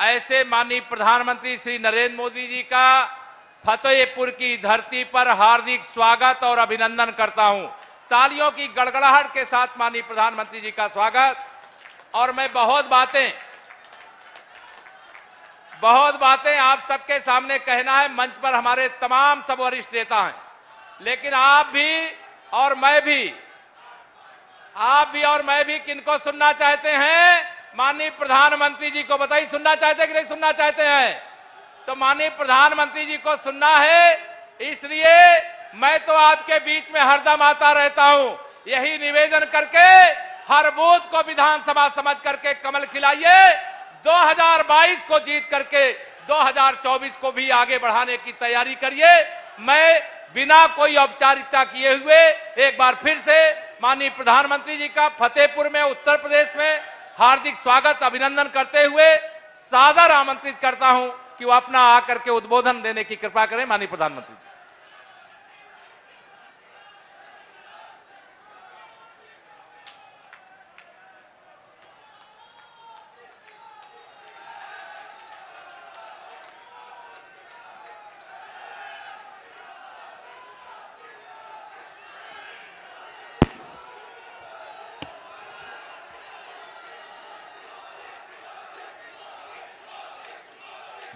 ऐसे माननीय प्रधानमंत्री श्री नरेंद्र मोदी जी का फतेहपुर की धरती पर हार्दिक स्वागत और अभिनंदन करता हूं। तालियों की गड़गड़ाहट के साथ माननीय प्रधानमंत्री जी का स्वागत। और मैं बहुत बातें आप सबके सामने कहना है। मंच पर हमारे तमाम सब वरिष्ठ नेता हैं, लेकिन आप भी और मैं भी किनको सुनना चाहते हैं? माननीय प्रधानमंत्री जी को बताइए, सुनना चाहते हैं कि नहीं सुनना चाहते हैं? तो माननीय प्रधानमंत्री जी को सुनना है, इसलिए मैं तो आपके बीच में हरदम आता रहता हूं। यही निवेदन करके हर बूथ को विधानसभा समझ करके कमल खिलाइए। 2022 को जीत करके 2024 को भी आगे बढ़ाने की तैयारी करिए। मैं बिना कोई औपचारिकता किए हुए एक बार फिर से माननीय प्रधानमंत्री जी का फतेहपुर में उत्तर प्रदेश में हार्दिक स्वागत अभिनंदन करते हुए सादर आमंत्रित करता हूं कि वो अपना आकर के उद्बोधन देने की कृपा करें। माननीय प्रधानमंत्री जी।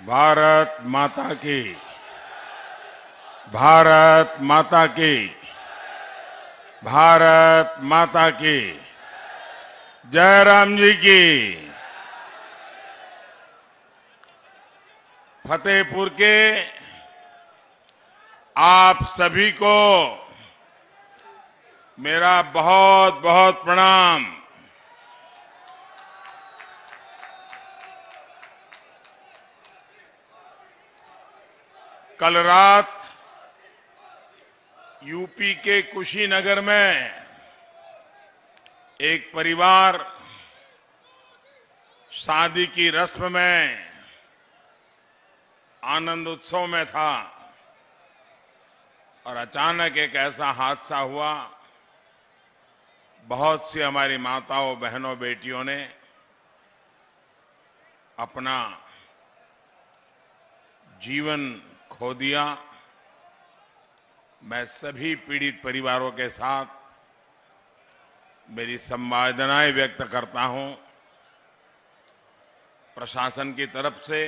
भारत माता की, भारत माता की, भारत माता की। जय राम जी की। फतेहपुर के आप सभी को मेरा बहुत बहुत प्रणाम। कल रात यूपी के कुशीनगर में एक परिवार शादी की रस्म में आनंद उत्सव में था और अचानक एक ऐसा हादसा हुआ। बहुत सी हमारी माताओं, बहनों, बेटियों ने अपना जीवन खो दिया। मैं सभी पीड़ित परिवारों के साथ मेरी संवेदनाएं व्यक्त करता हूं। प्रशासन की तरफ से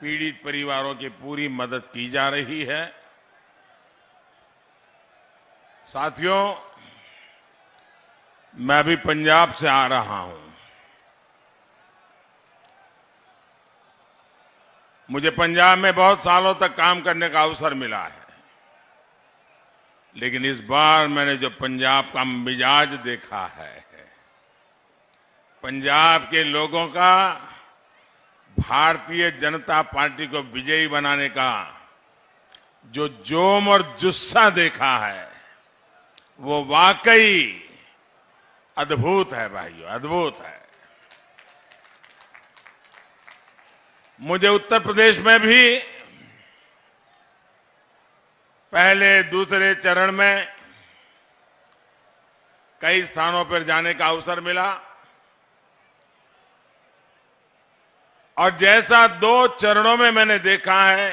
पीड़ित परिवारों की पूरी मदद की जा रही है। साथियों, मैं अभी पंजाब से आ रहा हूं। मुझे पंजाब में बहुत सालों तक काम करने का अवसर मिला है, लेकिन इस बार मैंने जो पंजाब का मिजाज देखा है, पंजाब के लोगों का भारतीय जनता पार्टी को विजयी बनाने का जो जोम और जुस्सा देखा है, वो वाकई अद्भुत है भाइयों, अद्भुत है। मुझे उत्तर प्रदेश में भी पहले दूसरे चरण में कई स्थानों पर जाने का अवसर मिला और जैसा 2 चरणों में मैंने देखा है,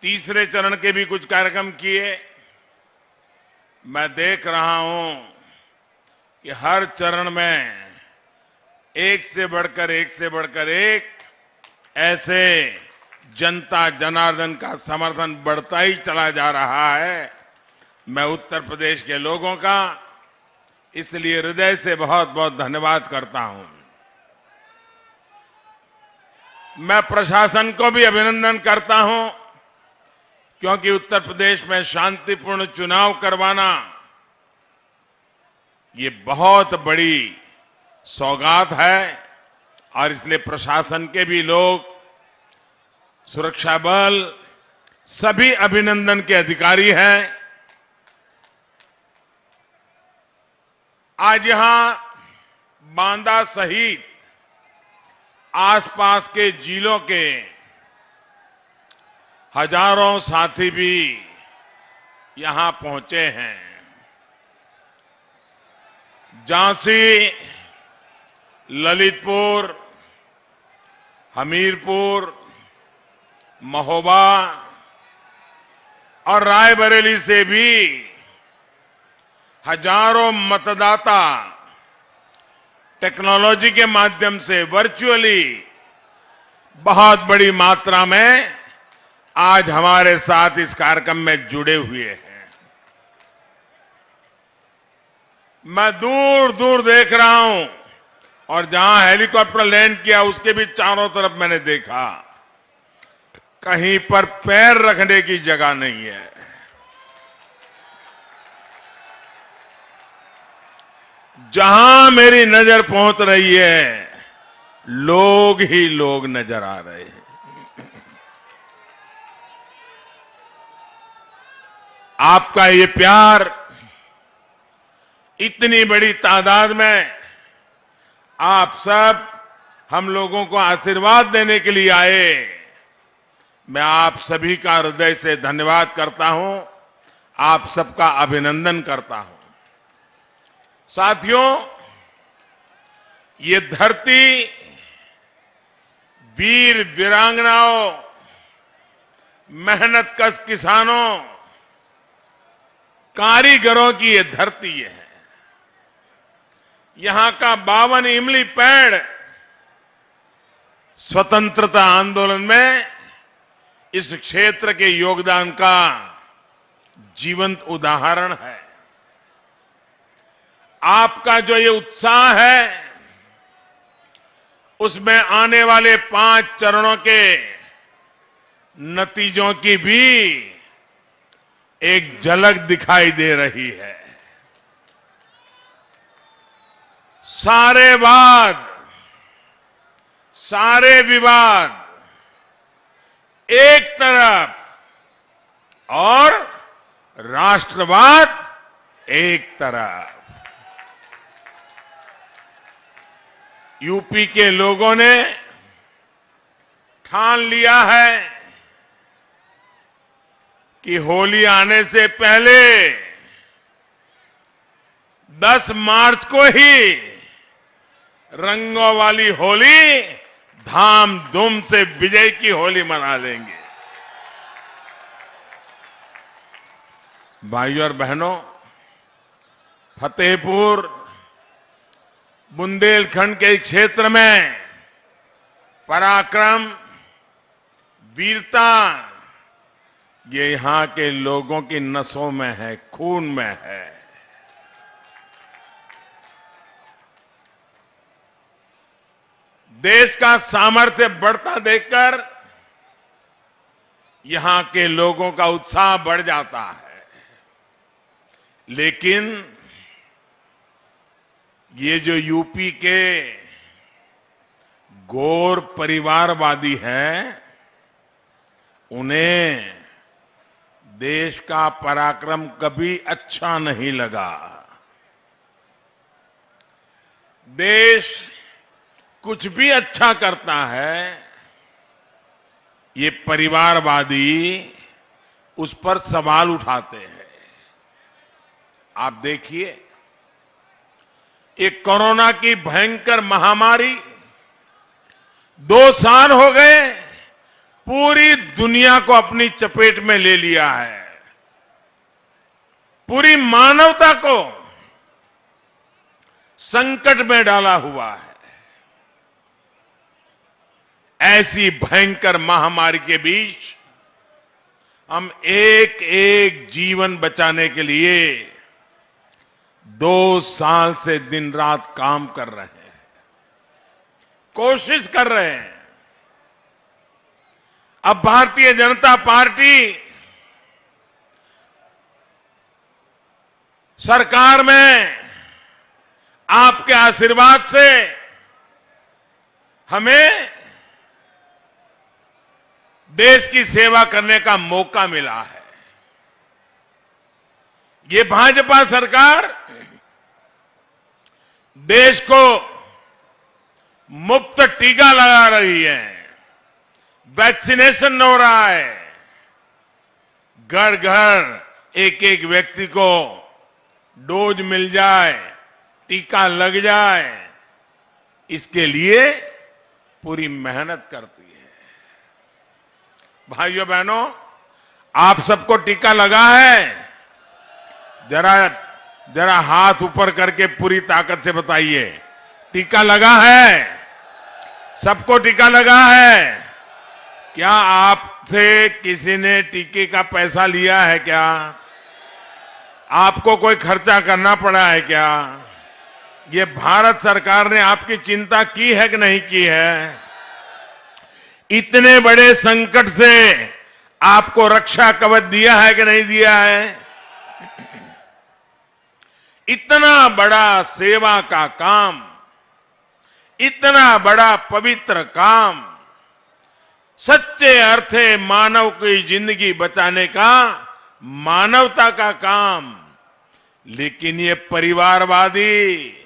तीसरे चरण के भी कुछ कार्यक्रम किए। मैं देख रहा हूं कि हर चरण में एक से बढ़कर एक ऐसे जनता जनार्दन का समर्थन बढ़ता ही चला जा रहा है। मैं उत्तर प्रदेश के लोगों का इसलिए हृदय से बहुत बहुत धन्यवाद करता हूं। मैं प्रशासन को भी अभिनंदन करता हूं, क्योंकि उत्तर प्रदेश में शांतिपूर्ण चुनाव करवाना ये बहुत बड़ी सौगात है और इसलिए प्रशासन के भी लोग, सुरक्षा बल, सभी अभिनंदन के अधिकारी हैं। आज यहां बांदा सहित आसपास के जिलों के हजारों साथी भी यहां पहुंचे हैं। झांसी, ललितपुर, हमीरपुर, महोबा और रायबरेली से भी हजारों मतदाता टेक्नोलॉजी के माध्यम से वर्चुअली बहुत बड़ी मात्रा में आज हमारे साथ इस कार्यक्रम में जुड़े हुए हैं। मैं दूर दूर देख रहा हूं और जहां हेलीकॉप्टर लैंड किया उसके भी चारों तरफ मैंने देखा, कहीं पर पैर रखने की जगह नहीं है। जहां मेरी नजर पहुंच रही है, लोग ही लोग नजर आ रहे हैं। आपका ये प्यार, इतनी बड़ी तादाद में आप सब हम लोगों को आशीर्वाद देने के लिए आए, मैं आप सभी का हृदय से धन्यवाद करता हूं, आप सबका अभिनंदन करता हूं। साथियों, ये धरती वीर वीरांगनाओं, मेहनतकश किसानों, कारीगरों की ये धरती है। यहां का 52 इमली पेड़ स्वतंत्रता आंदोलन में इस क्षेत्र के योगदान का जीवंत उदाहरण है। आपका जो ये उत्साह है, उसमें आने वाले 5 चरणों के नतीजों की भी एक झलक दिखाई दे रही है। सारे वाद, सारे विवाद एक तरफ और राष्ट्रवाद एक तरफ। यूपी के लोगों ने ठान लिया है कि होली आने से पहले 10 मार्च को ही रंगों वाली होली धामधूम से विजय की होली मना लेंगे। भाइयों और बहनों, फतेहपुर बुंदेलखंड के क्षेत्र में पराक्रम, वीरता, ये यहां के लोगों की नसों में है, खून में है। देश का सामर्थ्य बढ़ता देखकर यहां के लोगों का उत्साह बढ़ जाता है, लेकिन ये जो यूपी के गौर परिवारवादी हैं, उन्हें देश का पराक्रम कभी अच्छा नहीं लगा। देश कुछ भी अच्छा करता है, ये परिवारवादी उस पर सवाल उठाते हैं। आप देखिए, ये कोरोना की भयंकर महामारी 2 साल हो गए, पूरी दुनिया को अपनी चपेट में ले लिया है, पूरी मानवता को संकट में डाला हुआ है। ऐसी भयंकर महामारी के बीच हम एक एक जीवन बचाने के लिए 2 साल से दिन रात काम कर रहे हैं, कोशिश कर रहे हैं। अब भारतीय जनता पार्टी सरकार में आपके आशीर्वाद से हमें देश की सेवा करने का मौका मिला है। ये भाजपा सरकार देश को मुफ्त टीका लगा रही है, वैक्सीनेशन हो रहा है, घर घर एक एक व्यक्ति को डोज मिल जाए, टीका लग जाए, इसके लिए पूरी मेहनत करती है। भाइयों बहनों, आप सबको टीका लगा है? जरा जरा हाथ ऊपर करके पूरी ताकत से बताइए, टीका लगा है? सबको टीका लगा है? क्या आपसे किसी ने टीके का पैसा लिया है क्या? आपको कोई खर्चा करना पड़ा है क्या? ये भारत सरकार ने आपकी चिंता की है कि नहीं की है? इतने बड़े संकट से आपको रक्षा कवच दिया है कि नहीं दिया है? इतना बड़ा सेवा का काम, इतना बड़ा पवित्र काम, सच्चे अर्थे मानव की जिंदगी बचाने का, मानवता का काम, लेकिन ये परिवारवादी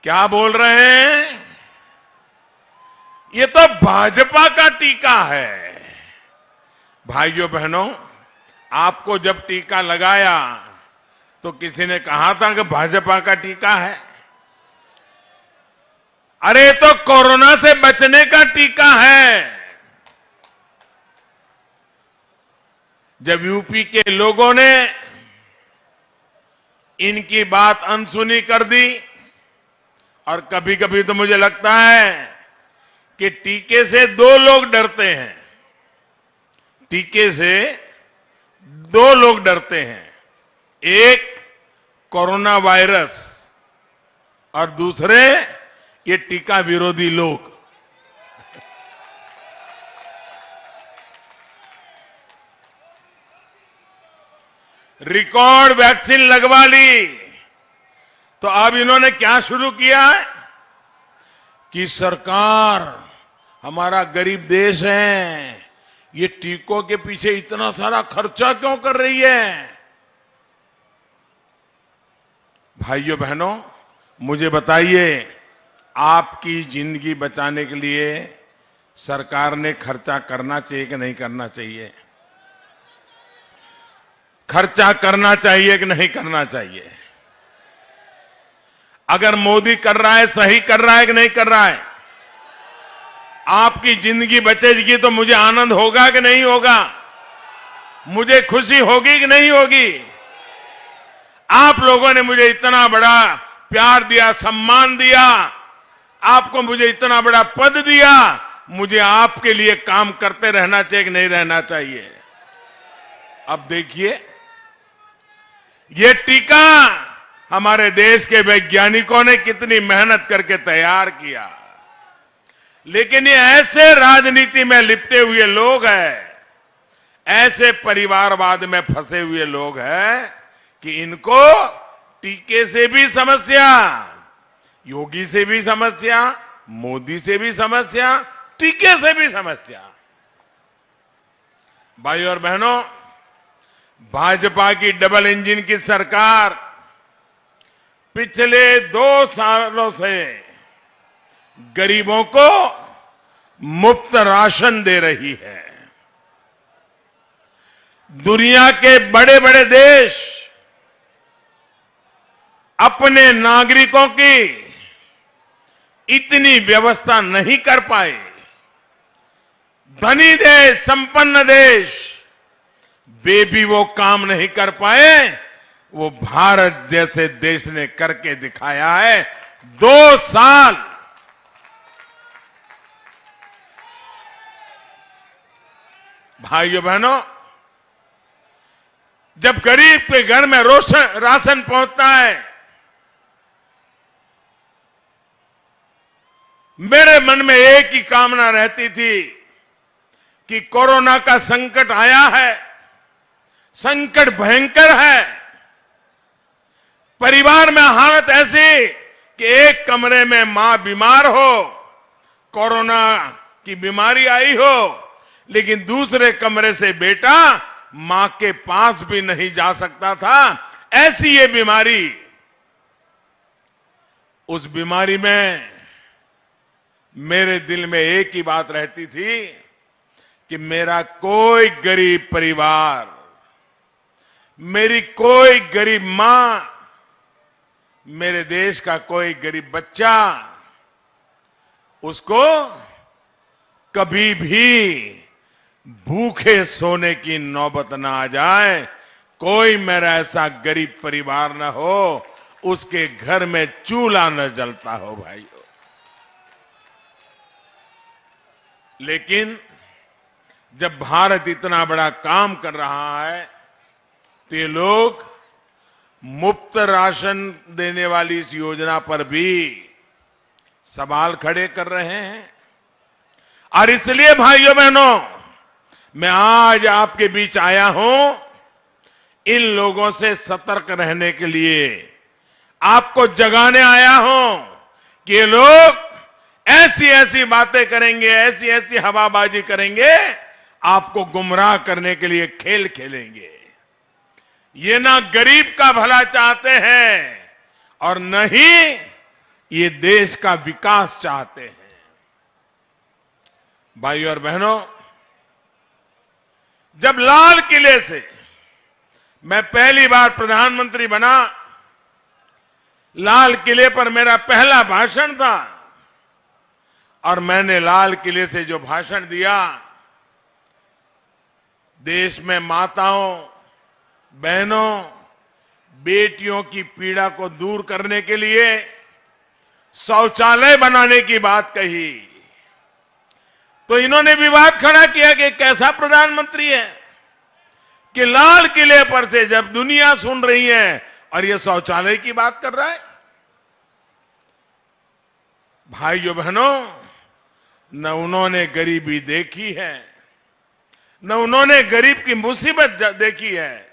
क्या बोल रहे हैं? ये तो भाजपा का टीका है। भाइयों बहनों, आपको जब टीका लगाया तो किसी ने कहा था कि भाजपा का टीका है। अरे तो कोरोना से बचने का टीका है। जब यूपी के लोगों ने इनकी बात अनसुनी कर दी, और कभी कभी तो मुझे लगता है कि टीके से दो लोग डरते हैं, टीके से दो लोग डरते हैं, एक कोरोना वायरस और दूसरे ये टीका विरोधी लोग। रिकॉर्ड वैक्सीन लगवा ली तो अब इन्होंने क्या शुरू किया है कि सरकार, हमारा गरीब देश है, ये टीकों के पीछे इतना सारा खर्चा क्यों कर रही है? भाइयों बहनों, मुझे बताइए, आपकी जिंदगी बचाने के लिए सरकार ने खर्चा करना चाहिए कि नहीं करना चाहिए? खर्चा करना चाहिए कि नहीं करना चाहिए? अगर मोदी कर रहा है, सही कर रहा है कि नहीं कर रहा है? आपकी जिंदगी बचेगी तो मुझे आनंद होगा कि नहीं होगा? मुझे खुशी होगी कि नहीं होगी? आप लोगों ने मुझे इतना बड़ा प्यार दिया, सम्मान दिया, आपको मुझे इतना बड़ा पद दिया, मुझे आपके लिए काम करते रहना चाहिए कि नहीं रहना चाहिए? अब देखिए, ये टीका हमारे देश के वैज्ञानिकों ने कितनी मेहनत करके तैयार किया, लेकिन ये ऐसे राजनीति में लिपटे हुए लोग हैं, ऐसे परिवारवाद में फंसे हुए लोग हैं कि इनको टीके से भी समस्या, योगी से भी समस्या, मोदी से भी समस्या, टीके से भी समस्या। भाइयों और बहनों, भाजपा की डबल इंजन की सरकार पिछले 2 सालों से गरीबों को मुफ्त राशन दे रही है। दुनिया के बड़े बड़े देश अपने नागरिकों की इतनी व्यवस्था नहीं कर पाए। धनी देश, संपन्न देश, वे भी वो काम नहीं कर पाए, वो भारत जैसे देश ने करके दिखाया है। 2 साल भाइयों बहनों, जब गरीब के घर में राशन पहुंचता है, मेरे मन में एक ही कामना रहती थी कि कोरोना का संकट आया है, संकट भयंकर है, परिवार में हालत ऐसी कि एक कमरे में मां बीमार हो, कोरोना की बीमारी आई हो, लेकिन दूसरे कमरे से बेटा मां के पास भी नहीं जा सकता था। ऐसी ये बीमारी, उस बीमारी में मेरे दिल में एक ही बात रहती थी कि मेरा कोई गरीब परिवार, मेरी कोई गरीब मां, मेरे देश का कोई गरीब बच्चा उसको कभी भी भूखे सोने की नौबत ना आ जाए। कोई मेरा ऐसा गरीब परिवार न हो उसके घर में चूल्हा न जलता हो भाइयों। लेकिन जब भारत इतना बड़ा काम कर रहा है तो ये लोग मुफ्त राशन देने वाली इस योजना पर भी सवाल खड़े कर रहे हैं। और इसलिए भाइयों बहनों, मैं आज आपके बीच आया हूं इन लोगों से सतर्क रहने के लिए, आपको जगाने आया हूं कि ये लोग ऐसी ऐसी बातें करेंगे, ऐसी ऐसी हवाबाजी करेंगे, आपको गुमराह करने के लिए खेल खेलेंगे। ये ना गरीब का भला चाहते हैं और न ही ये देश का विकास चाहते हैं। भाइयों और बहनों, जब लाल किले से मैं पहली बार प्रधानमंत्री बना, लाल किले पर मेरा पहला भाषण था और मैंने लाल किले से जो भाषण दिया, देश में माताओं, बहनों, बेटियों की पीड़ा को दूर करने के लिए शौचालय बनाने की बात कही, तो इन्होंने विवाद खड़ा किया कि कैसा प्रधानमंत्री है कि लाल किले पर से जब दुनिया सुन रही है और ये शौचालय की बात कर रहा है। भाइयों बहनों, न उन्होंने गरीबी देखी है, न उन्होंने गरीब की मुसीबत देखी है,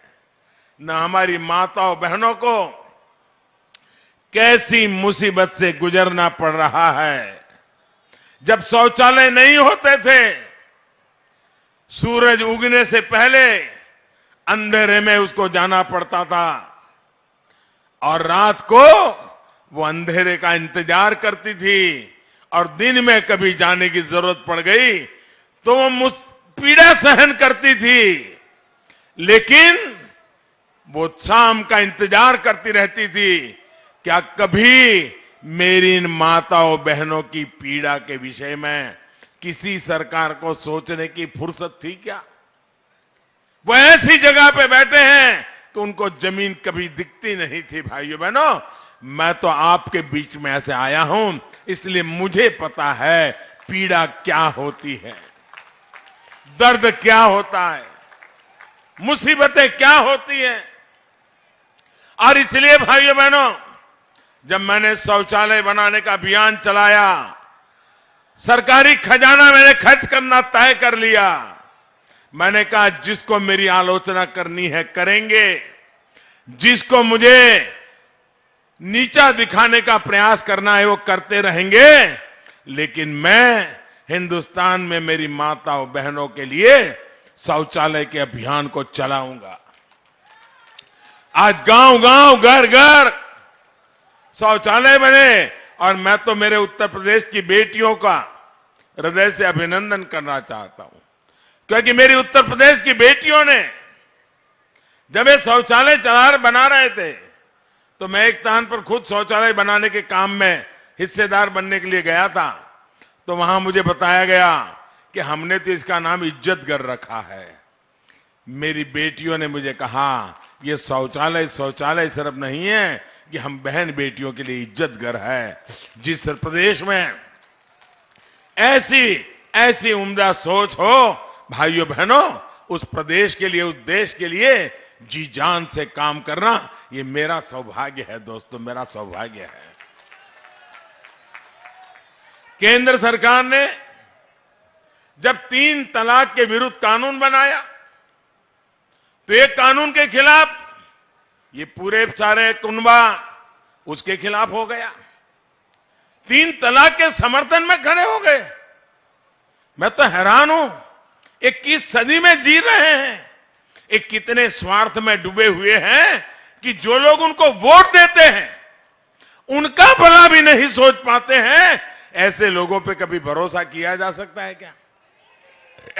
न हमारी माताओं बहनों को कैसी मुसीबत से गुजरना पड़ रहा है। जब शौचालय नहीं होते थे, सूरज उगने से पहले अंधेरे में उसको जाना पड़ता था और रात को वो अंधेरे का इंतजार करती थी और दिन में कभी जाने की जरूरत पड़ गई तो वो पीड़ा सहन करती थी, लेकिन वो शाम का इंतजार करती रहती थी। क्या कभी मेरी इन माताओं बहनों की पीड़ा के विषय में किसी सरकार को सोचने की फुर्सत थी क्या? वो ऐसी जगह पे बैठे हैं कि उनको जमीन कभी दिखती नहीं थी। भाइयों बहनों, मैं तो आपके बीच में ऐसे आया हूं, इसलिए मुझे पता है पीड़ा क्या होती है, दर्द क्या होता है, मुसीबतें क्या होती हैं। और इसलिए भाइयों बहनों, जब मैंने शौचालय बनाने का अभियान चलाया, सरकारी खजाना मैंने खर्च करना तय कर लिया। मैंने कहा जिसको मेरी आलोचना करनी है करेंगे, जिसको मुझे नीचा दिखाने का प्रयास करना है वो करते रहेंगे, लेकिन मैं हिंदुस्तान में मेरी माताओं बहनों के लिए शौचालय के अभियान को चलाऊंगा। आज गांव-गांव, घर-घर शौचालय बने और मैं तो मेरे उत्तर प्रदेश की बेटियों का हृदय से अभिनंदन करना चाहता हूं, क्योंकि मेरी उत्तर प्रदेश की बेटियों ने जब ये शौचालय बना रहे थे तो मैं एक स्थान पर खुद शौचालय बनाने के काम में हिस्सेदार बनने के लिए गया था। तो वहां मुझे बताया गया कि हमने तो इसका नाम इज्जतघर रखा है। मेरी बेटियों ने मुझे कहा ये शौचालय सिर्फ नहीं है कि हम बहन बेटियों के लिए इज्जतघर है। जिस प्रदेश में ऐसी उम्दा सोच हो भाइयों बहनों, उस प्रदेश के लिए, उस देश के लिए जी जान से काम करना ये मेरा सौभाग्य है। दोस्तों, मेरा सौभाग्य है। केंद्र सरकार ने जब 3 तलाक के विरुद्ध कानून बनाया तो एक कानून के खिलाफ ये पूरे सारे कुनबा उसके खिलाफ हो गया, 3 तलाक के समर्थन में खड़े हो गए। मैं तो हैरान हूं, 21 सदी में जी रहे हैं, एक कितने स्वार्थ में डूबे हुए हैं कि जो लोग उनको वोट देते हैं उनका भला भी नहीं सोच पाते हैं। ऐसे लोगों पे कभी भरोसा किया जा सकता है क्या?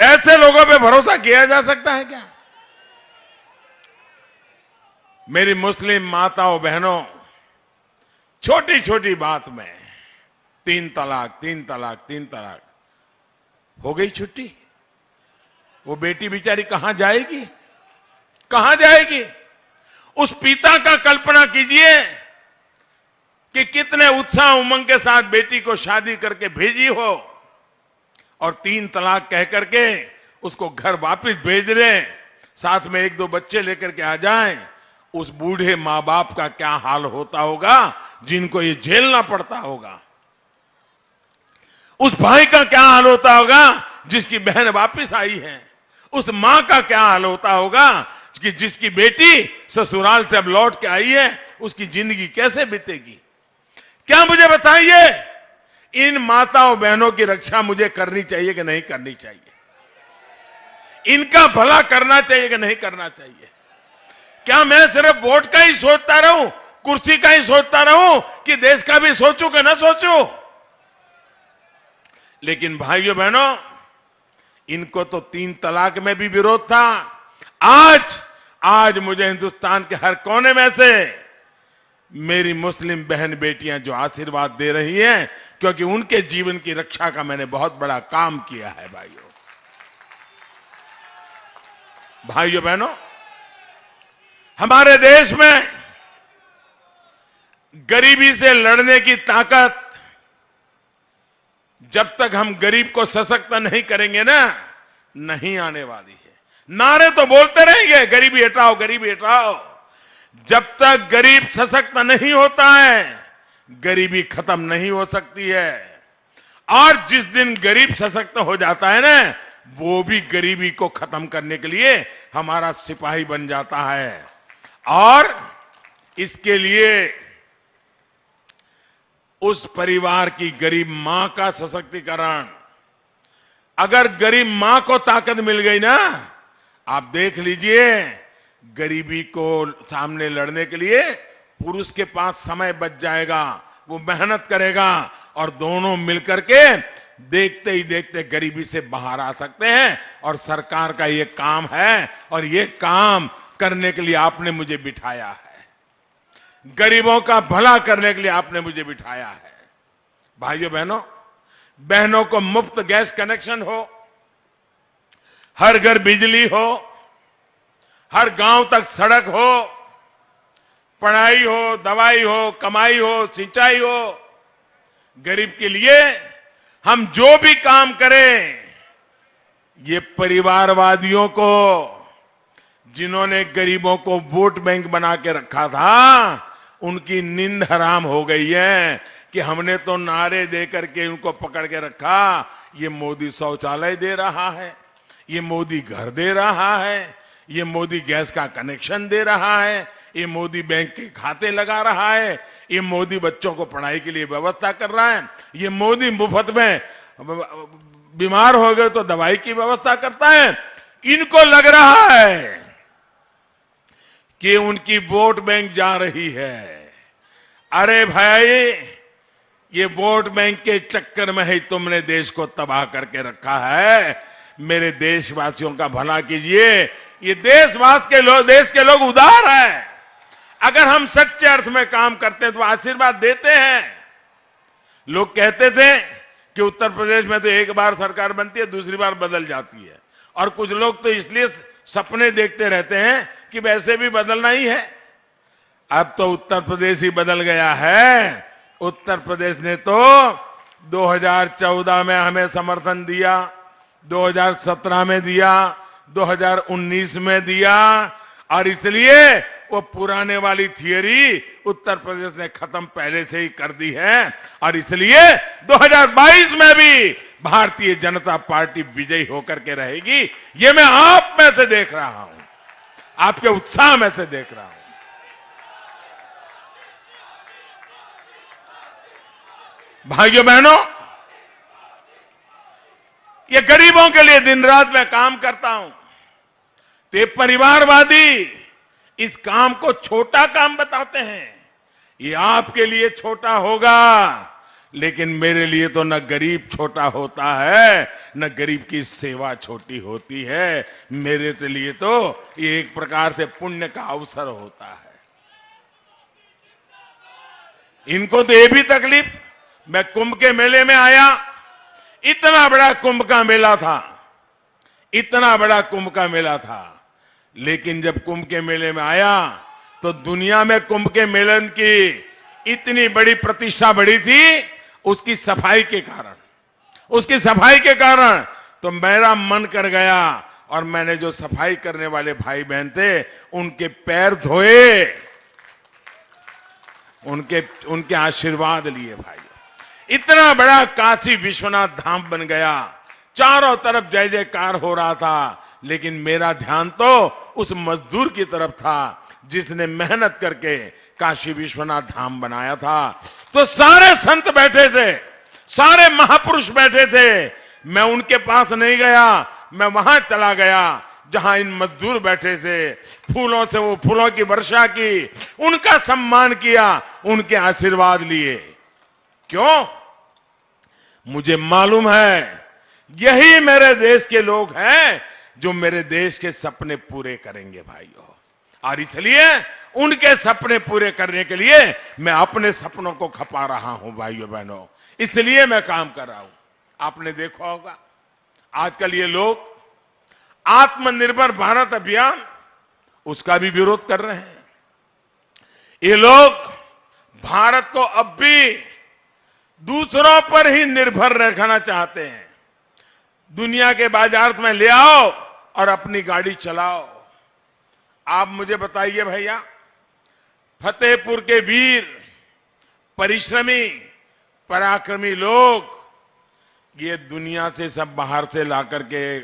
ऐसे लोगों पे भरोसा किया जा सकता है क्या? मेरी मुस्लिम माताओं बहनों, छोटी छोटी बात में 3 तलाक, 3 तलाक, 3 तलाक, हो गई छुट्टी। वो बेटी बेचारी कहां जाएगी, कहां जाएगी? उस पिता का कल्पना कीजिए कि कितने उत्साह उमंग के साथ बेटी को शादी करके भेजी हो और 3 तलाक कह करके उसको घर वापस भेज दें, साथ में 1-2 बच्चे लेकर के आ जाएं। उस बूढ़े मां बाप का क्या हाल होता होगा जिनको ये झेलना पड़ता होगा। उस भाई का क्या हाल होता होगा जिसकी बहन वापस आई है। उस मां का क्या हाल होता होगा कि जिसकी बेटी ससुराल से अब लौट के आई है, उसकी जिंदगी कैसे बीतेगी। क्या मुझे बताइए, इन माताओं बहनों की रक्षा मुझे करनी चाहिए कि नहीं करनी चाहिए? इनका भला करना चाहिए कि नहीं करना चाहिए? क्या मैं सिर्फ वोट का ही सोचता रहूं, कुर्सी का ही सोचता रहूं कि देश का भी सोचूं कि ना सोचूं? लेकिन भाइयों बहनों, इनको तो 3 तलाक में भी विरोध था। आज मुझे हिंदुस्तान के हर कोने में से मेरी मुस्लिम बहन बेटियां जो आशीर्वाद दे रही हैं, क्योंकि उनके जीवन की रक्षा का मैंने बहुत बड़ा काम किया है। भाइयों बहनों, हमारे देश में गरीबी से लड़ने की ताकत, जब तक हम गरीब को सशक्त नहीं करेंगे ना, नहीं आने वाली है। नारे तो बोलते रहेंगे, गरीबी हटाओ, गरीबी हटाओ। जब तक गरीब सशक्त नहीं होता है, गरीबी खत्म नहीं हो सकती है। और जिस दिन गरीब सशक्त हो जाता है ना, वो भी गरीबी को खत्म करने के लिए हमारा सिपाही बन जाता है। और इसके लिए उस परिवार की गरीब मां का सशक्तिकरण, अगर गरीब मां को ताकत मिल गई ना, आप देख लीजिए, गरीबी को सामने लड़ने के लिए पुरुष के पास समय बच जाएगा, वो मेहनत करेगा और दोनों मिलकर के देखते ही देखते गरीबी से बाहर आ सकते हैं। और सरकार का ये काम है और ये काम करने के लिए आपने मुझे बिठाया है। गरीबों का भला करने के लिए आपने मुझे बिठाया है। भाइयों बहनों, बहनों को मुफ्त गैस कनेक्शन हो, हर घर बिजली हो, हर गांव तक सड़क हो, पढ़ाई हो, दवाई हो, कमाई हो, सिंचाई हो, गरीब के लिए हम जो भी काम करें, ये परिवारवादियों को, जिन्होंने गरीबों को वोट बैंक बना के रखा था, उनकी नींद हराम हो गई है कि हमने तो नारे दे करके उनको पकड़ के रखा। ये मोदी शौचालय दे रहा है, ये मोदी घर दे रहा है, ये मोदी गैस का कनेक्शन दे रहा है, ये मोदी बैंक के खाते लगा रहा है, ये मोदी बच्चों को पढ़ाई के लिए व्यवस्था कर रहा है, ये मोदी मुफ्त में बीमार हो गए तो दवाई की व्यवस्था करता है। इनको लग रहा है कि उनकी वोट बैंक जा रही है। अरे भाई, ये वोट बैंक के चक्कर में ही तुमने देश को तबाह करके रखा है। मेरे देशवासियों का भला कीजिए। ये देश के लोग उदार हैं। अगर हम सच्चे अर्थ में काम करते हैं तो आशीर्वाद देते हैं। लोग कहते थे कि उत्तर प्रदेश में तो एक बार सरकार बनती है, दूसरी बार बदल जाती है, और कुछ लोग तो इसलिए सपने देखते रहते हैं कि वैसे भी बदलना ही है। अब तो उत्तर प्रदेश ही बदल गया है। उत्तर प्रदेश ने तो 2014 में हमें समर्थन दिया, 2017 में दिया, 2019 में दिया, और इसलिए वो पुराने वाली थियरी उत्तर प्रदेश ने खत्म पहले से ही कर दी है। और इसलिए 2022 में भी भारतीय जनता पार्टी विजयी होकर के रहेगी। ये मैं आप में से देख रहा हूं, आपके उत्साह में से देख रहा हूं। भाइयों बहनों, ये गरीबों के लिए दिन रात मैं काम करता हूं, तो ये परिवारवादी इस काम को छोटा काम बताते हैं। ये आपके लिए छोटा होगा, लेकिन मेरे लिए तो न गरीब छोटा होता है, न गरीब की सेवा छोटी होती है। मेरे लिए तो ये एक प्रकार से पुण्य का अवसर होता है। इनको तो ये भी तकलीफ। मैं कुंभ के मेले में आया, इतना बड़ा कुंभ का मेला था, इतना बड़ा कुंभ का मेला था, लेकिन जब कुंभ के मेले में आया तो दुनिया में कुंभ के मेलन की इतनी बड़ी प्रतिष्ठा बढ़ी थी उसकी सफाई के कारण, उसकी सफाई के कारण। तो मेरा मन कर गया और मैंने जो सफाई करने वाले भाई बहन थे उनके पैर धोए, उनके आशीर्वाद लिए। भाई, इतना बड़ा काशी विश्वनाथ धाम बन गया, चारों तरफ जय जयकार हो रहा था, लेकिन मेरा ध्यान तो उस मजदूर की तरफ था जिसने मेहनत करके काशी विश्वनाथ धाम बनाया था। तो सारे संत बैठे थे, सारे महापुरुष बैठे थे, मैं उनके पास नहीं गया, मैं वहां चला गया जहां इन मजदूर बैठे थे। फूलों से वो फूलों की वर्षा की, उनका सम्मान किया, उनके आशीर्वाद लिए। क्यों? मुझे मालूम है यही मेरे देश के लोग हैं जो मेरे देश के सपने पूरे करेंगे भाइयों। और इसलिए उनके सपने पूरे करने के लिए मैं अपने सपनों को खपा रहा हूं भाइयों बहनों, इसलिए मैं काम कर रहा हूं। आपने देखा होगा आजकल ये लोग आत्मनिर्भर भारत अभियान, उसका भी विरोध कर रहे हैं। ये लोग भारत को अब भी दूसरों पर ही निर्भर रखना चाहते हैं। दुनिया के बाजार में ले आओ और अपनी गाड़ी चलाओ। आप मुझे बताइए भैया, फतेहपुर के वीर, परिश्रमी, पराक्रमी लोग ये दुनिया से सब बाहर से लाकर के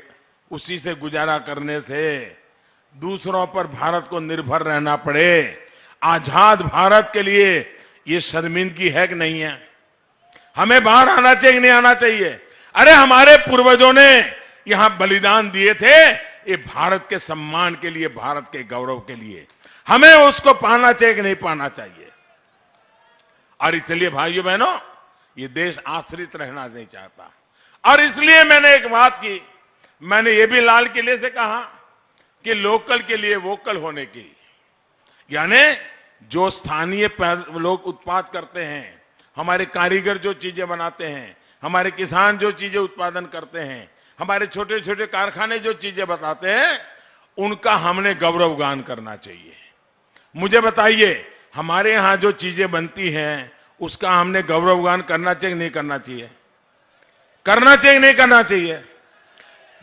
उसी से गुजारा करने से दूसरों पर भारत को निर्भर रहना पड़े। आजाद भारत के लिए ये शर्मिंदगी है कि नहीं है? हमें बाहर आना चाहिए कि नहीं आना चाहिए? अरे हमारे पूर्वजों ने यहां बलिदान दिए थे, ये भारत के सम्मान के लिए, भारत के गौरव के लिए। हमें उसको पाना चाहिए कि नहीं पाना चाहिए? और इसलिए भाइयों बहनों, ये देश आश्रित रहना नहीं चाहता। और इसलिए मैंने एक बात की, मैंने ये भी लाल किले से कहा कि लोकल के लिए वोकल होने की, यानी जो स्थानीय लोग उत्पाद करते हैं, हमारे कारीगर जो चीजें बनाते हैं, हमारे किसान जो चीजें उत्पादन करते हैं, हमारे छोटे छोटे कारखाने जो चीजें बताते हैं, उनका हमने गौरवगान करना चाहिए। मुझे बताइए, हमारे यहां जो चीजें बनती हैं उसका हमने गौरवगान करना चाहिए नहीं करना चाहिए? करना चाहिए नहीं करना चाहिए?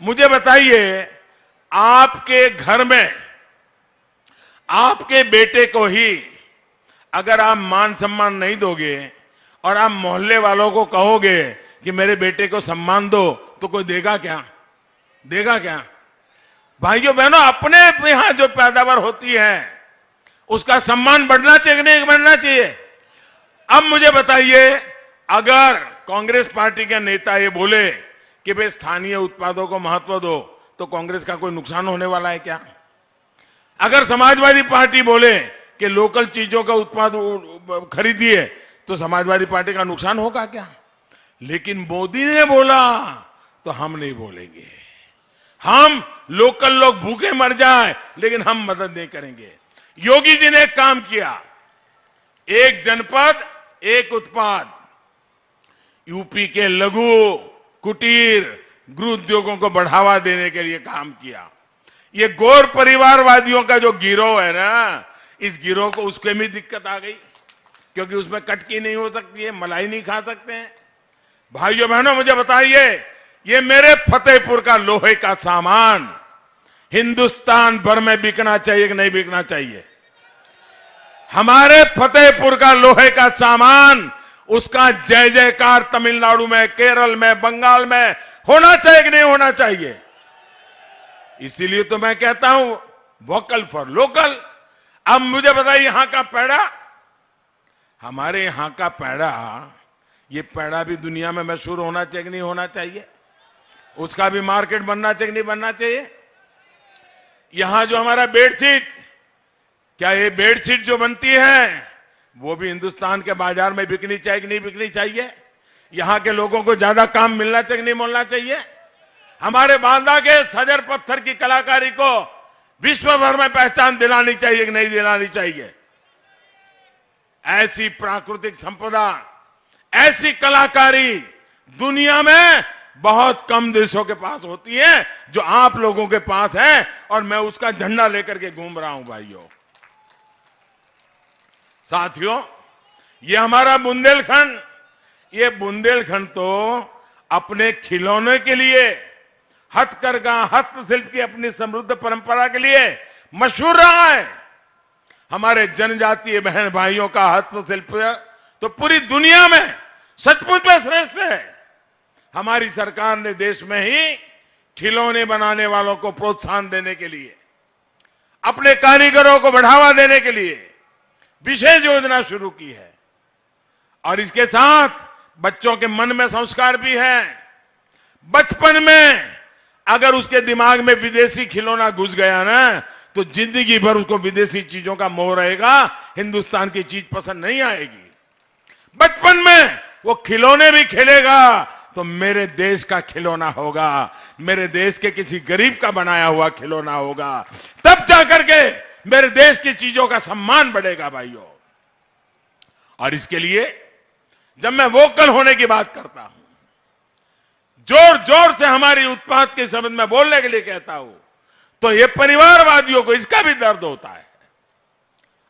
मुझे बताइए, आपके घर में आपके बेटे को ही अगर आप मान सम्मान नहीं दोगे और आप मोहल्ले वालों को कहोगे कि मेरे बेटे को सम्मान दो, तो कोई देगा क्या? देगा क्या? भाइयों बहनों, अपने यहां जो पैदावार होती है उसका सम्मान बढ़ना चाहिए नहीं बढ़ना चाहिए? अब मुझे बताइए, अगर कांग्रेस पार्टी के नेता ये बोले कि भाई स्थानीय उत्पादों को महत्व दो, तो कांग्रेस का कोई नुकसान होने वाला है क्या? अगर समाजवादी पार्टी बोले कि लोकल चीजों का उत्पाद खरीदिए, तो समाजवादी पार्टी का नुकसान होगा क्या? लेकिन मोदी ने बोला तो हम नहीं बोलेंगे। हम लोकल लोग भूखे मर जाए लेकिन हम मदद नहीं करेंगे। योगी जी ने एक काम किया, एक जनपद एक उत्पाद, यूपी के लघु कुटीर गृह उद्योगों को बढ़ावा देने के लिए काम किया। ये गौर परिवारवादियों का जो गिरोह है ना, इस गिरोह को उसके में दिक्कत आ गई, क्योंकि उसमें कटकी नहीं हो सकती है, मलाई नहीं खा सकते हैं। भाइयों बहनों, मुझे बताइए, ये मेरे फतेहपुर का लोहे का सामान हिंदुस्तान भर में बिकना चाहिए कि नहीं बिकना चाहिए? हमारे फतेहपुर का लोहे का सामान, उसका जय जयकार तमिलनाडु में, केरल में, बंगाल में होना चाहिए कि नहीं होना चाहिए? इसीलिए तो मैं कहता हूं वोकल फॉर लोकल। अब मुझे बताइए, यहां का पेड़ा, हमारे यहां का पेड़ा, ये पेड़ा भी दुनिया में मशहूर होना चाहिए कि नहीं होना चाहिए? उसका भी मार्केट बनना चाहिए कि नहीं बनना चाहिए? यहां जो हमारा बेडशीट, क्या ये बेडशीट जो बनती है वो भी हिंदुस्तान के बाजार में बिकनी चाहिए कि नहीं बिकनी चाहिए? यहां के लोगों को ज्यादा काम मिलना चाहिए कि नहीं मिलना चाहिए? हमारे बांदा के सजर पत्थर की कलाकारी को विश्व भर में पहचान दिलानी चाहिए कि नहीं दिलानी चाहिए? ऐसी प्राकृतिक संपदा, ऐसी कलाकारी दुनिया में बहुत कम देशों के पास होती है जो आप लोगों के पास है, और मैं उसका झंडा लेकर के घूम रहा हूं भाइयों। साथियों, ये हमारा बुंदेलखंड, ये बुंदेलखंड तो अपने खिलौने के लिए, हथकरघा हस्तशिल्प की अपनी समृद्ध परंपरा के लिए मशहूर रहा है। हमारे जनजातीय बहन भाइयों का हस्तशिल्प तो पूरी दुनिया में सचमुच में श्रेष्ठ है। हमारी सरकार ने देश में ही खिलौने बनाने वालों को प्रोत्साहन देने के लिए, अपने कारीगरों को बढ़ावा देने के लिए विशेष योजना शुरू की है, और इसके साथ बच्चों के मन में संस्कार भी है। बचपन में अगर उसके दिमाग में विदेशी खिलौना घुस गया ना, तो जिंदगी भर उसको विदेशी चीजों का मोह रहेगा, हिंदुस्तान की चीज पसंद नहीं आएगी। बचपन में वो खिलौने भी खेलेगा तो मेरे देश का खिलौना होगा, मेरे देश के किसी गरीब का बनाया हुआ खिलौना होगा, तब जाकर के मेरे देश की चीजों का सम्मान बढ़ेगा भाइयों। और इसके लिए जब मैं वोकल होने की बात करता हूं, जोर जोर से हमारी उत्पाद के संबंध में बोलने के लिए कहता हूं, तो ये परिवारवादियों को इसका भी दर्द होता है।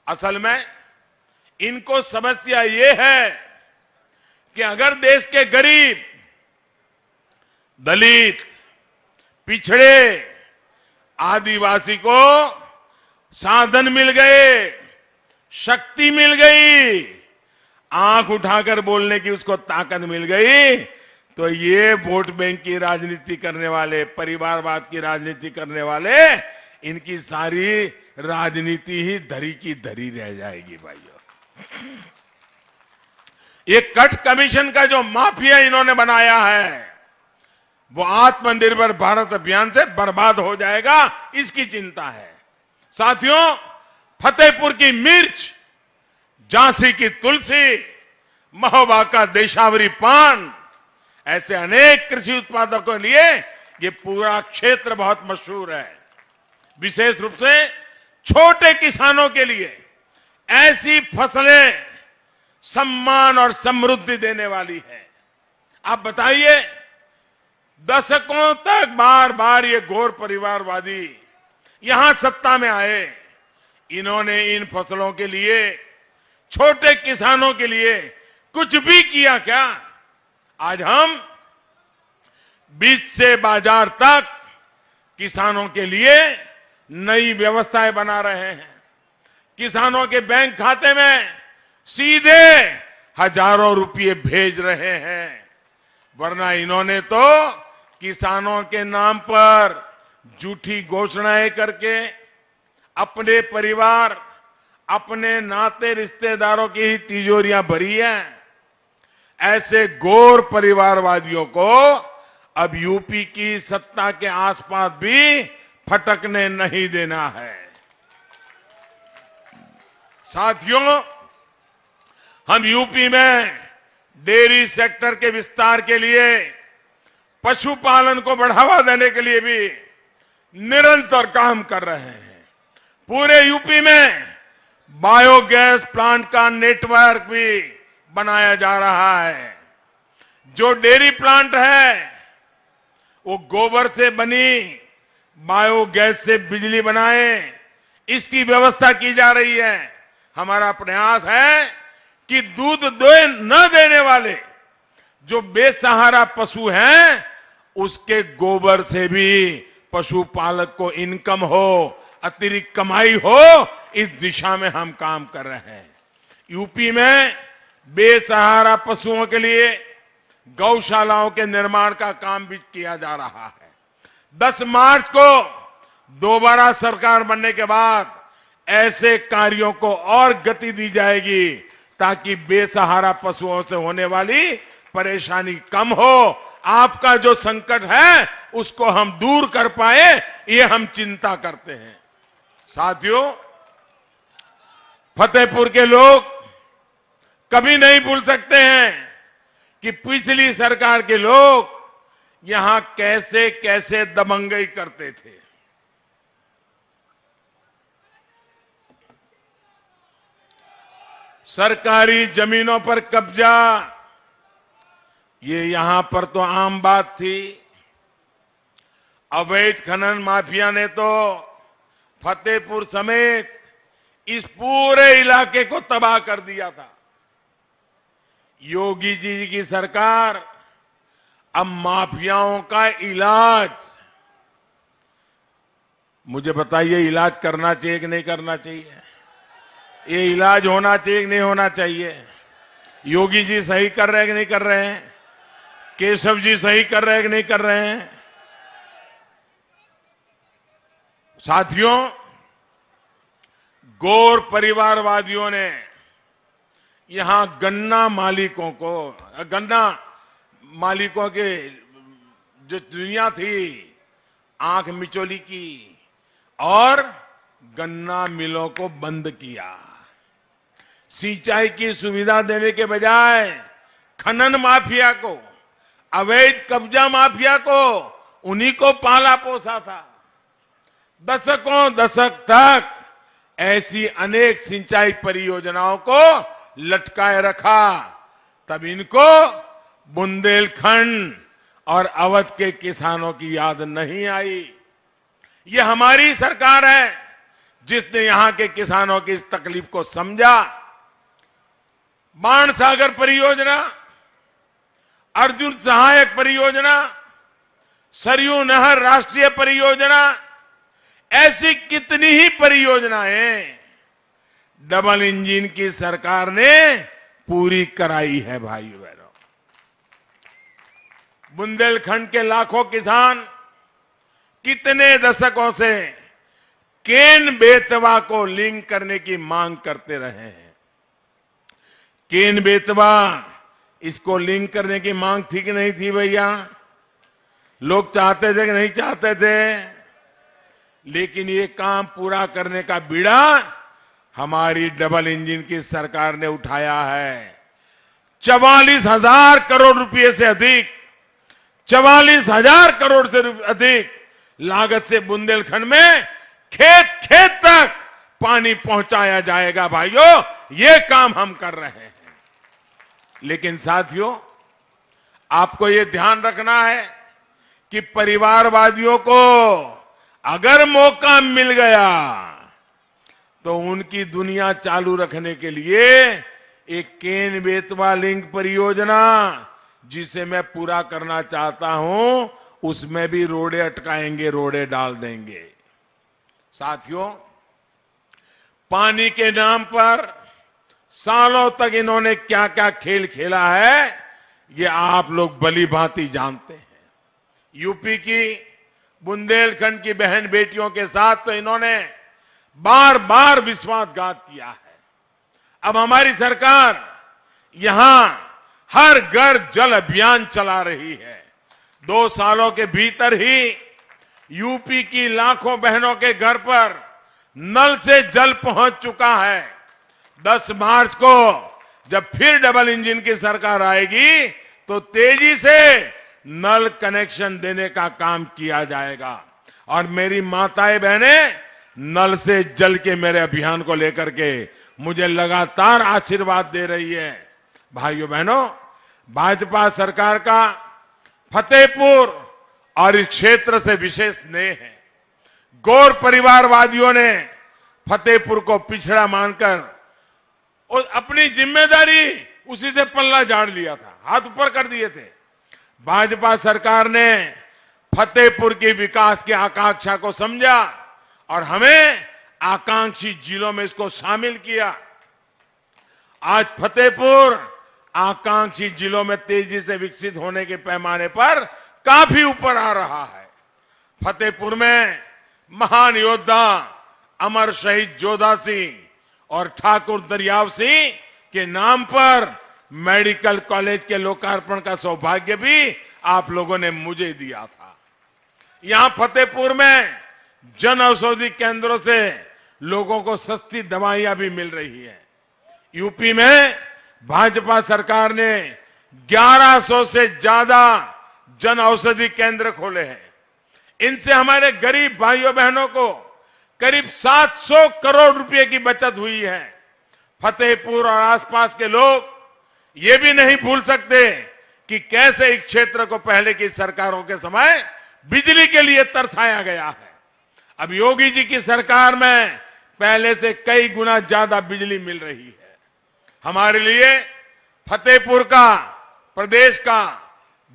असल में इनको समस्या ये है कि अगर देश के गरीब, दलित, पिछड़े, आदिवासी को साधन मिल गए, शक्ति मिल गई, आंख उठाकर बोलने की उसको ताकत मिल गई, तो ये वोट बैंक की राजनीति करने वाले, परिवारवाद की राजनीति करने वाले, इनकी सारी राजनीति ही धरी की धरी रह जाएगी भाइयों। ये कट कमीशन का जो माफिया इन्होंने बनाया है, वो आत्मनिर्भर भारत अभियान से बर्बाद हो जाएगा, इसकी चिंता है। साथियों, फतेहपुर की मिर्च, झांसी की तुलसी, महोबा का देशावरी पान, ऐसे अनेक कृषि उत्पादों के लिए ये पूरा क्षेत्र बहुत मशहूर है। विशेष रूप से छोटे किसानों के लिए ऐसी फसलें सम्मान और समृद्धि देने वाली है। आप बताइए, दशकों तक बार बार ये घोर परिवारवादी यहां सत्ता में आए, इन्होंने इन फसलों के लिए, छोटे किसानों के लिए कुछ भी किया क्या? आज हम बीज से बाजार तक किसानों के लिए नई व्यवस्थाएं बना रहे हैं। किसानों के बैंक खाते में सीधे हजारों रुपये भेज रहे हैं, वरना इन्होंने तो किसानों के नाम पर झूठी घोषणाएं करके अपने परिवार, अपने नाते रिश्तेदारों की ही तिजोरियां भरी हैं। ऐसे घोर परिवारवादियों को अब यूपी की सत्ता के आसपास भी फटकने नहीं देना है। साथियों, हम यूपी में डेयरी सेक्टर के विस्तार के लिए, पशुपालन को बढ़ावा देने के लिए भी निरंतर काम कर रहे हैं। पूरे यूपी में बायोगैस प्लांट का नेटवर्क भी बनाया जा रहा है। जो डेयरी प्लांट है वो गोबर से बनी बायोगैस से बिजली बनाए, इसकी व्यवस्था की जा रही है। हमारा प्रयास है कि दूध न देने वाले जो बेसहारा पशु हैं, उसके गोबर से भी पशुपालक को इनकम हो, अतिरिक्त कमाई हो, इस दिशा में हम काम कर रहे हैं। यूपी में बेसहारा पशुओं के लिए गौशालाओं के निर्माण का काम भी किया जा रहा है। 10 मार्च को दोबारा सरकार बनने के बाद ऐसे कार्यों को और गति दी जाएगी ताकि बेसहारा पशुओं से होने वाली परेशानी कम हो। आपका जो संकट है उसको हम दूर कर पाए, ये हम चिंता करते हैं। साथियों, फतेहपुर के लोग कभी नहीं भूल सकते हैं कि पिछली सरकार के लोग यहां कैसे कैसे दबंगई करते थे। सरकारी जमीनों पर कब्जा, ये यहां पर तो आम बात थी। अवैध खनन माफिया ने तो फतेहपुर समेत इस पूरे इलाके को तबाह कर दिया था। योगी जी की सरकार अब माफियाओं का इलाज, मुझे बताइए इलाज करना चाहिए कि नहीं करना चाहिए? ये इलाज होना चाहिए कि नहीं होना चाहिए? योगी जी सही कर रहे हैं कि नहीं कर रहे हैं? केशव जी सही कर रहे हैं कि नहीं कर रहे हैं? साथियों, गौर परिवारवादियों ने यहां गन्ना मालिकों के जो दुनिया थी आंख मिचौली की और गन्ना मिलों को बंद किया। सिंचाई की सुविधा देने के बजाय खनन माफिया को, अवैध कब्जा माफिया को, उन्हीं को पाला पोसा था। दशकों दशक तक ऐसी अनेक सिंचाई परियोजनाओं को लटकाए रखा, तब इनको बुंदेलखंड और अवध के किसानों की याद नहीं आई। ये हमारी सरकार है जिसने यहां के किसानों की इस तकलीफ को समझा। बाणसागर परियोजना, अर्जुन सहायक परियोजना, सरयू नहर राष्ट्रीय परियोजना, ऐसी कितनी ही परियोजनाएं डबल इंजन की सरकार ने पूरी कराई है। भाइयों बहनों, बुंदेलखंड के लाखों किसान कितने दशकों से केन बेतवा को लिंक करने की मांग करते रहे हैं। केन बेतवा, इसको लिंक करने की मांग थी कि नहीं थी भैया? लोग चाहते थे कि नहीं चाहते थे? लेकिन ये काम पूरा करने का बीड़ा हमारी डबल इंजन की सरकार ने उठाया है। 44,000 करोड़ रुपए से अधिक, 44,000 करोड़ से अधिक लागत से बुंदेलखंड में खेत खेत तक पानी पहुंचाया जाएगा। भाइयों, ये काम हम कर रहे हैं। लेकिन साथियों, आपको ये ध्यान रखना है कि परिवारवादियों को अगर मौका मिल गया तो उनकी दुनिया चालू रखने के लिए एक केन बेतवा लिंक परियोजना, जिसे मैं पूरा करना चाहता हूं, उसमें भी रोड़े अटकाएंगे, रोड़े डाल देंगे। साथियों, पानी के नाम पर सालों तक इन्होंने क्या क्या खेल खेला है, ये आप लोग भली भांति जानते हैं। यूपी की बुंदेलखंड की बहन बेटियों के साथ तो इन्होंने बार बार विश्वासघात किया है। अब हमारी सरकार यहां हर घर जल अभियान चला रही है। 2 सालों के भीतर ही यूपी की लाखों बहनों के घर पर नल से जल पहुंच चुका है। 10 मार्च को जब फिर डबल इंजन की सरकार आएगी तो तेजी से नल कनेक्शन देने का काम किया जाएगा। और मेरी माताएं बहनें नल से जल के मेरे अभियान को लेकर के मुझे लगातार आशीर्वाद दे रही है। भाइयों बहनों, भाजपा सरकार का फतेहपुर और इस क्षेत्र से विशेष स्नेह है। गौर परिवारवादियों ने फतेहपुर को पिछड़ा मानकर और अपनी जिम्मेदारी उसी से पल्ला झाड़ लिया था, हाथ ऊपर कर दिए थे। भाजपा सरकार ने फतेहपुर की विकास की आकांक्षा को समझा और हमें आकांक्षी जिलों में इसको शामिल किया। आज फतेहपुर आकांक्षी जिलों में तेजी से विकसित होने के पैमाने पर काफी ऊपर आ रहा है। फतेहपुर में महान योद्धा अमर शहीद जोधा सिंह और ठाकुर दरियाव सिंह के नाम पर मेडिकल कॉलेज के लोकार्पण का सौभाग्य भी आप लोगों ने मुझे दिया था। यहां फतेहपुर में जन औषधि केंद्रों से लोगों को सस्ती दवाइयां भी मिल रही हैं। यूपी में भाजपा सरकार ने 1100 से ज्यादा जन औषधि केंद्र खोले हैं। इनसे हमारे गरीब भाइयों बहनों को करीब 700 करोड़ रुपए की बचत हुई है। फतेहपुर और आसपास के लोग ये भी नहीं भूल सकते कि कैसे इस क्षेत्र को पहले की सरकारों के समय बिजली के लिए तरसाया गया है। अब योगी जी की सरकार में पहले से कई गुना ज्यादा बिजली मिल रही है। हमारे लिए फतेहपुर का, प्रदेश का,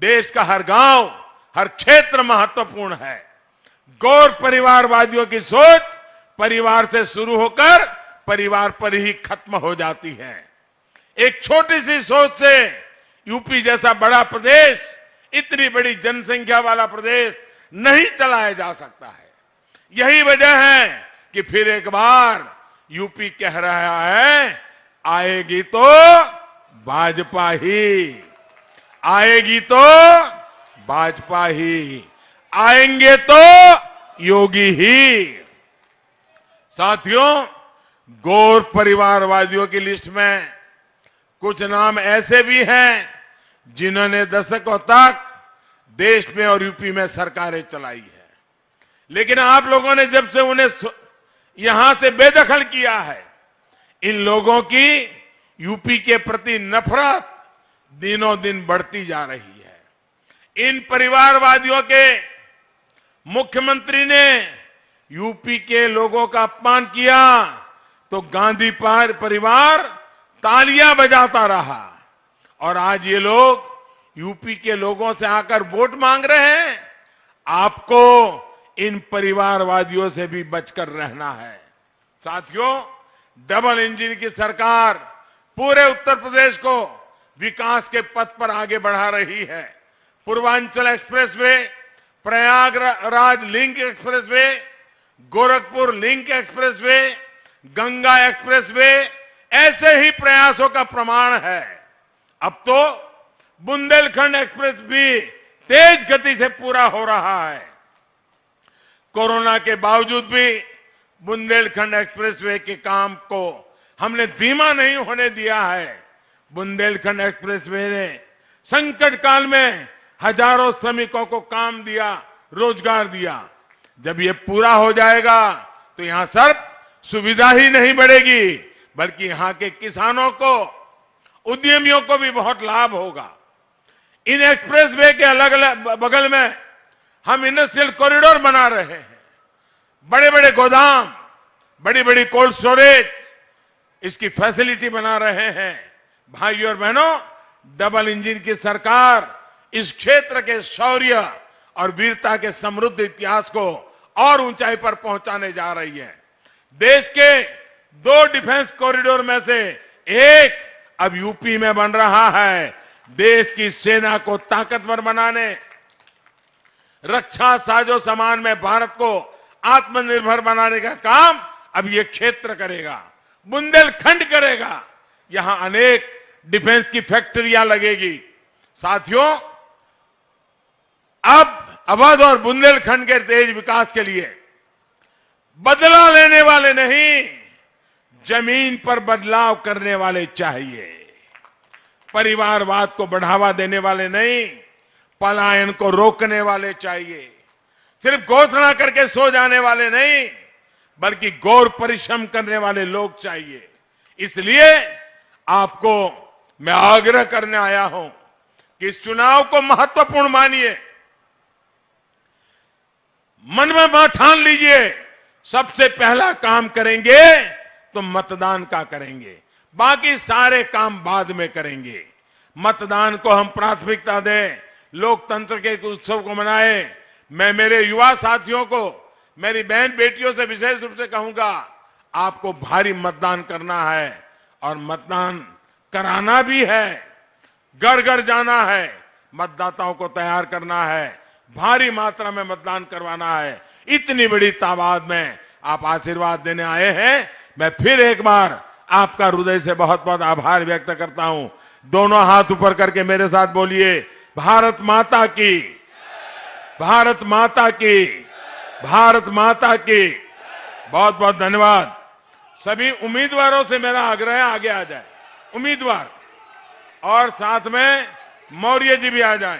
देश का हर गांव, हर क्षेत्र महत्वपूर्ण है। गौर परिवारवादियों की सोच परिवार से शुरू होकर परिवार पर ही खत्म हो जाती है। एक छोटी सी सोच से यूपी जैसा बड़ा प्रदेश, इतनी बड़ी जनसंख्या वाला प्रदेश नहीं चलाया जा सकता है। यही वजह है कि फिर एक बार यूपी कह रहा है, आएगी तो भाजपा ही, आएगी तो भाजपा ही, आएंगे तो योगी ही। साथियों, गौर परिवारवादियों की लिस्ट में कुछ नाम ऐसे भी हैं जिन्होंने दशकों तक देश में और यूपी में सरकारें चलाई है, लेकिन आप लोगों ने जब से उन्हें यहां से बेदखल किया है, इन लोगों की यूपी के प्रति नफरत दिनों दिन बढ़ती जा रही है। इन परिवारवादियों के मुख्यमंत्री ने यूपी के लोगों का अपमान किया तो गांधी परिवार तालियां बजाता रहा, और आज ये लोग यूपी के लोगों से आकर वोट मांग रहे हैं। आपको इन परिवारवादियों से भी बचकर रहना है। साथियों, डबल इंजन की सरकार पूरे उत्तर प्रदेश को विकास के पथ पर आगे बढ़ा रही है। Purvanchal expressway, Prayagraj link expressway, Gorakhpur link expressway, Ganga expressway, ऐसे ही प्रयासों का प्रमाण है। अब तो बुंदेलखंड एक्सप्रेस भी तेज गति से पूरा हो रहा है। कोरोना के बावजूद भी बुंदेलखंड एक्सप्रेसवे के काम को हमने धीमा नहीं होने दिया है। बुंदेलखंड एक्सप्रेसवे ने संकट काल में हजारों श्रमिकों को काम दिया, रोजगार दिया। जब ये पूरा हो जाएगा तो यहां सिर्फ सुविधा ही नहीं बढ़ेगी, बल्कि यहां के किसानों को, उद्यमियों को भी बहुत लाभ होगा। इन एक्सप्रेसवे के अलग अलग बगल में हम इंडस्ट्रियल कॉरिडोर बना रहे हैं। बड़े बड़े गोदाम, बड़ी बड़ी कोल्ड स्टोरेज, इसकी फैसिलिटी बना रहे हैं। भाइयों और बहनों, डबल इंजन की सरकार इस क्षेत्र के शौर्य और वीरता के समृद्ध इतिहास को और ऊंचाई पर पहुंचाने जा रही है। देश के 2 डिफेंस कॉरिडोर में से एक अब यूपी में बन रहा है। देश की सेना को ताकतवर बनाने, रक्षा साजो सामान में भारत को आत्मनिर्भर बनाने का काम अब ये क्षेत्र करेगा, बुंदेलखंड करेगा। यहां अनेक डिफेंस की फैक्ट्रियां लगेगी। साथियों, अब अवध और बुंदेलखंड के तेज विकास के लिए बदला लेने वाले नहीं, जमीन पर बदलाव करने वाले चाहिए। परिवारवाद को बढ़ावा देने वाले नहीं, पलायन को रोकने वाले चाहिए। सिर्फ घोषणा करके सो जाने वाले नहीं, बल्कि गौर परिश्रम करने वाले लोग चाहिए। इसलिए आपको मैं आग्रह करने आया हूं कि इस चुनाव को महत्वपूर्ण मानिए। मन में ठान लीजिए, सबसे पहला काम करेंगे तो मतदान का करेंगे, बाकी सारे काम बाद में करेंगे। मतदान को हम प्राथमिकता दें, लोकतंत्र के उत्सव को मनाएं। मैं मेरे युवा साथियों को, मेरी बहन बेटियों से विशेष रूप से कहूंगा, आपको भारी मतदान करना है और मतदान कराना भी है। घर घर जाना है, मतदाताओं को तैयार करना है, भारी मात्रा में मतदान करवाना है। इतनी बड़ी तादाद में आप आशीर्वाद देने आए हैं। मैं फिर एक बार आपका हृदय से बहुत बहुत आभार व्यक्त करता हूं। दोनों हाथ ऊपर करके मेरे साथ बोलिए, भारत माता की, भारत माता की, भारत माता की। बहुत बहुत धन्यवाद। सभी उम्मीदवारों से मेरा आग्रह है, आगे आ जाए उम्मीदवार, और साथ में मौर्य जी भी आ जाएं।